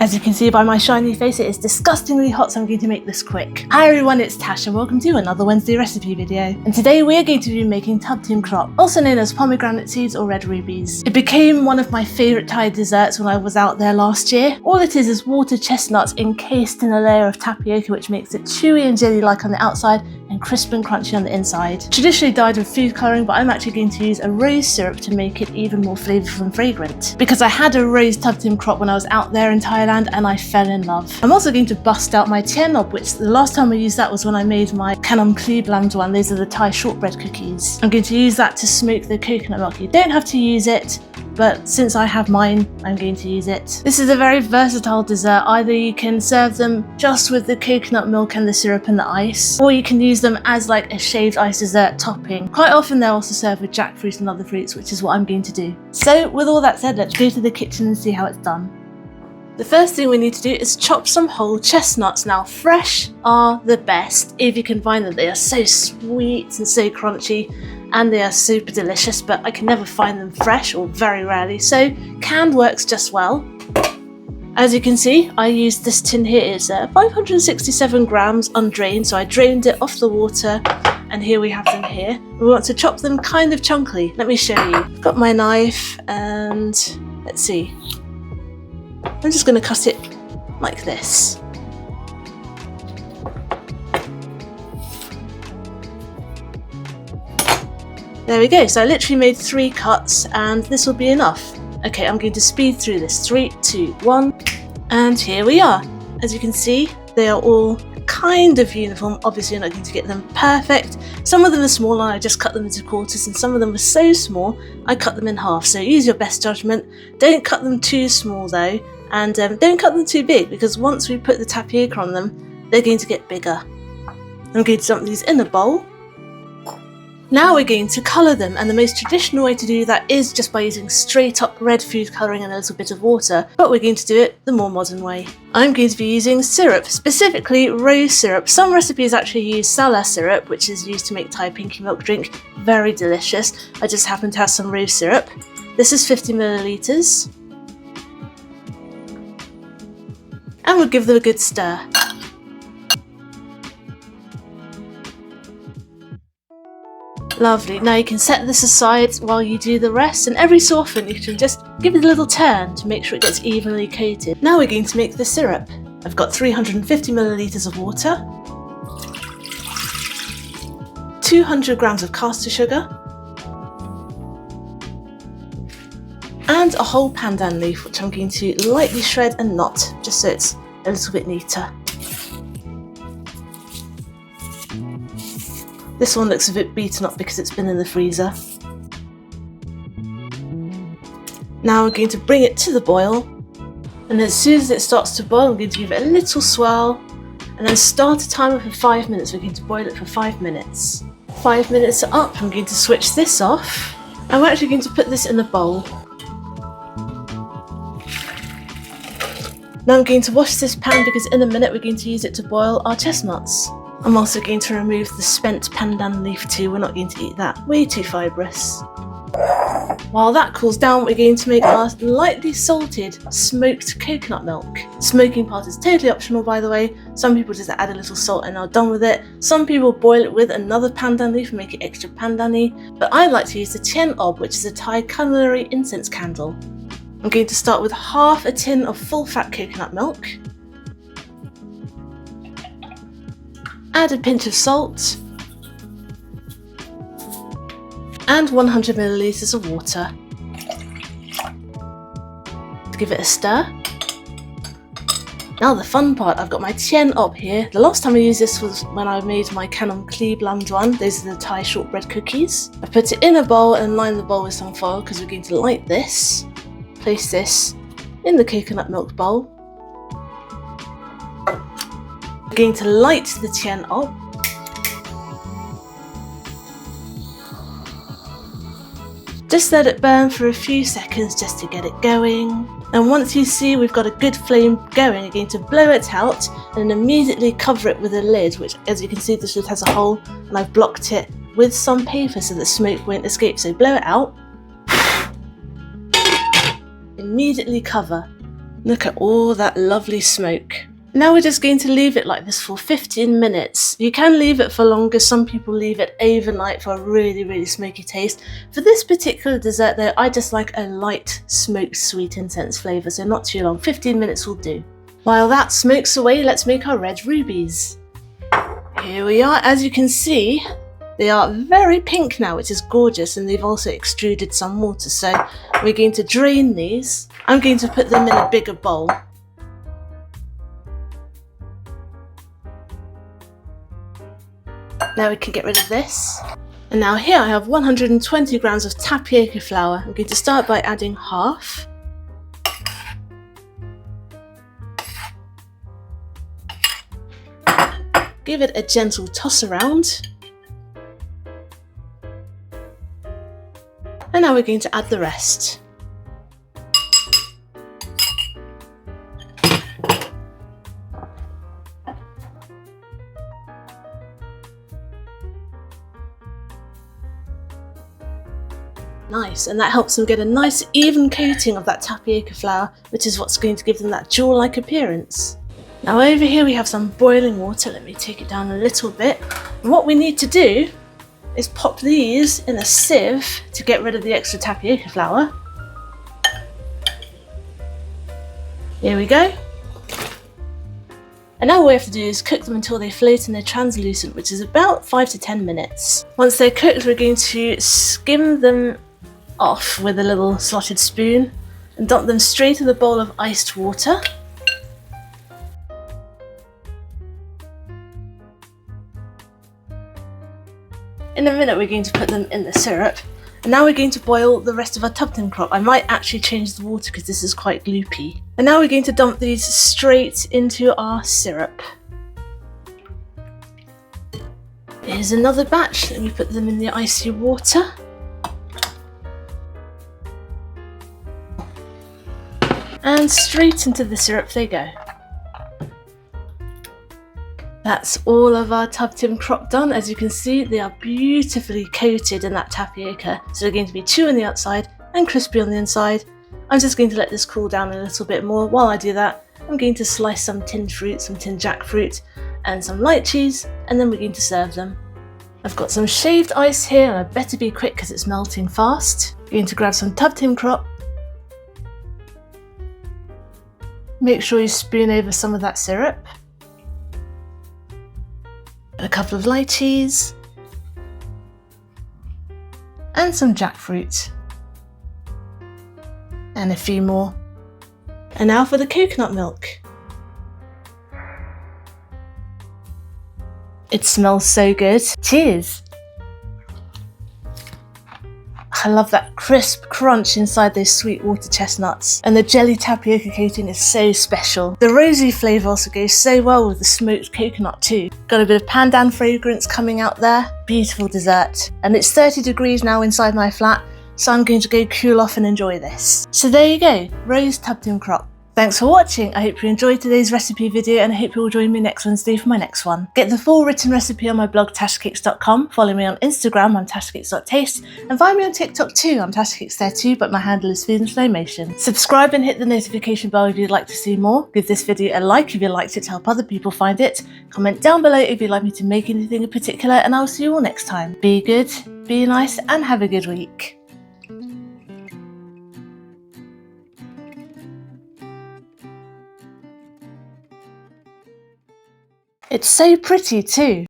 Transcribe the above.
As you can see by my shiny face, it is disgustingly hot, so I'm going to make this quick. Hi everyone, it's Tash and welcome to another Wednesday recipe video. And today we are going to be making tub tim krop, also known as pomegranate seeds or red rubies. It became one of my favourite Thai desserts when I was out there last year. All it is water chestnuts encased in a layer of tapioca, which makes it chewy and jelly-like on the outside and crisp and crunchy on the inside. Traditionally dyed with food colouring, but I'm actually going to use a rose syrup to make it even more flavourful and fragrant. Because I had a rose tub tim krop when I was out there in Thailand and I fell in love. I'm also going to bust out my tian, which the last time I used that was when I made my Kleb one. Those are the Thai shortbread cookies. I'm going to use that to smoke the coconut milk. You don't have to use it, but since I have mine, I'm going to use it. This is a very versatile dessert. Either you can serve them just with the coconut milk and the syrup and the ice, or you can use them as like a shaved ice dessert topping. Quite often they're also served with jackfruit and other fruits, which is what I'm going to do. So with all that said, let's go to the kitchen and see how it's done. The first thing we need to do is chop some whole chestnuts. Now, fresh are the best if you can find them. They are so sweet and so crunchy and they are super delicious, but I can never find them fresh or very rarely, so canned works just well. As you can see, I used this tin here. It's 567 grams undrained, so I drained it off the water, and here we have them here. We want to chop them kind of chunkily. Let me show you. I've got my knife and let's see. I'm just going to cut it like this. There we go. So I literally made 3 cuts and this will be enough. Okay, I'm going to speed through this. 3, 2, 1. And here we are. As you can see, they are all kind of uniform. Obviously, you're not going to get them perfect. Some of them are small and I just cut them into quarters, and some of them are so small I cut them in half. So use your best judgment. Don't cut them too small though. And don't cut them too big, because once we put the tapioca on them, they're going to get bigger. I'm going to dump these in a bowl. Now we're going to colour them, and the most traditional way to do that is just by using straight up red food colouring and a little bit of water, but we're going to do it the more modern way. I'm going to be using syrup, specifically rose syrup. Some recipes actually use sala syrup, which is used to make Thai pinky milk drink. Very delicious. I just happen to have some rose syrup. This is 50 millilitres. And we'll give them a good stir. Lovely. Now you can set this aside while you do the rest, and every so often you can just give it a little turn to make sure it gets evenly coated. Now we're going to make the syrup. I've got 350 millilitres of water, 200 grams of caster sugar, and a whole pandan leaf, which I'm going to lightly shred and knot, just so it's a little bit neater. This one looks a bit beaten up because it's been in the freezer. Now we're going to bring it to the boil, and as soon as it starts to boil, I'm going to give it a little swirl, and then start a timer for 5 minutes. We're going to boil it for 5 minutes. 5 minutes are up. I'm going to switch this off, and we're actually going to put this in a bowl. Now I'm going to wash this pan, because in a minute we're going to use it to boil our chestnuts. I'm also going to remove the spent pandan leaf too. We're not going to eat that. Way too fibrous. While that cools down, we're going to make our lightly salted smoked coconut milk. Smoking part is totally optional, by the way. Some people just add a little salt and are done with it. Some people boil it with another pandan leaf and make it extra pandan-y. But I like to use the tian, which is a Thai culinary incense candle. I'm going to start with half a tin of full-fat coconut milk. Add a pinch of salt and 100 millilitres of water. Give it a stir. Now the fun part, I've got my tian here. The last time I used this was when I made my Kleb one. Those are the Thai shortbread cookies. I put it in a bowl and lined the bowl with some foil, because we're going to light this. Place this in the coconut milk bowl. We're going to light the tian up. Just let it burn for a few seconds just to get it going. And once you see we've got a good flame going, you're going to blow it out and immediately cover it with a lid, which, as you can see, this lid has a hole, and I've blocked it with some paper so that smoke won't escape. So blow it out. Immediately cover. Look at all that lovely smoke. Now we're just going to leave it like this for 15 minutes. You can leave it for longer. Some people leave it overnight for a really, really smoky taste. For this particular dessert though, I just like a light smoked sweet incense flavour, so not too long. 15 minutes will do. While that smokes away, let's make our red rubies. Here we are. As you can see, they are very pink now, which is gorgeous, and they've also extruded some water. So we're going to drain these. I'm going to put them in a bigger bowl. Now we can get rid of this. And now here I have 120 grams of tapioca flour. I'm going to start by adding half. Give it a gentle toss around. And now we're going to add the rest. Nice, and that helps them get a nice even coating of that tapioca flour, which is what's going to give them that jewel-like appearance. Now over here we have some boiling water. Let me take it down a little bit. And what we need to do is pop these in a sieve to get rid of the extra tapioca flour. Here we go. And now all we have to do is cook them until they float and they're translucent, which is about 5 to 10 minutes. Once they're cooked, we're going to skim them off with a little slotted spoon and dump them straight in the bowl of iced water. In a minute we're going to put them in the syrup, and now we're going to boil the rest of our tubtim crop. I might actually change the water because this is quite gloopy. And now we're going to dump these straight into our syrup. Here's another batch. Let me put them in the icy water. And straight into the syrup they go. That's all of our tubtim crop done. As you can see, they are beautifully coated in that tapioca. So they're going to be chewy on the outside and crispy on the inside. I'm just going to let this cool down a little bit more. While I do that, I'm going to slice some tinned fruit, some tinned jackfruit and some light cheese, and then we're going to serve them. I've got some shaved ice here, and I better be quick because it's melting fast. I'm going to grab some tubtim crop. Make sure you spoon over some of that syrup. A couple of lychees and some jackfruit and a few more. And now for the coconut milk. It smells so good. Cheers! I love that crisp crunch inside those sweet water chestnuts, and the jelly tapioca coating is so special. The rosy flavour also goes so well with the smoked coconut too. Got a bit of pandan fragrance coming out there. Beautiful dessert. And it's 30 degrees now inside my flat, so I'm going to go cool off and enjoy this. So there you go, rose tubtim crop. Thanks for watching. I hope you enjoyed today's recipe video, and I hope you'll join me next Wednesday for my next one. Get the full written recipe on my blog tashcakes.com, follow me on Instagram, I'm tashcakes.taste, and find me on TikTok too, I'm tashcakes there too, but my handle is food in slow motion. Subscribe and hit the notification bell if you'd like to see more. Give this video a like if you liked it to help other people find it. Comment down below if you'd like me to make anything in particular, and I'll see you all next time. Be good, be nice, and have a good week. It's so pretty too.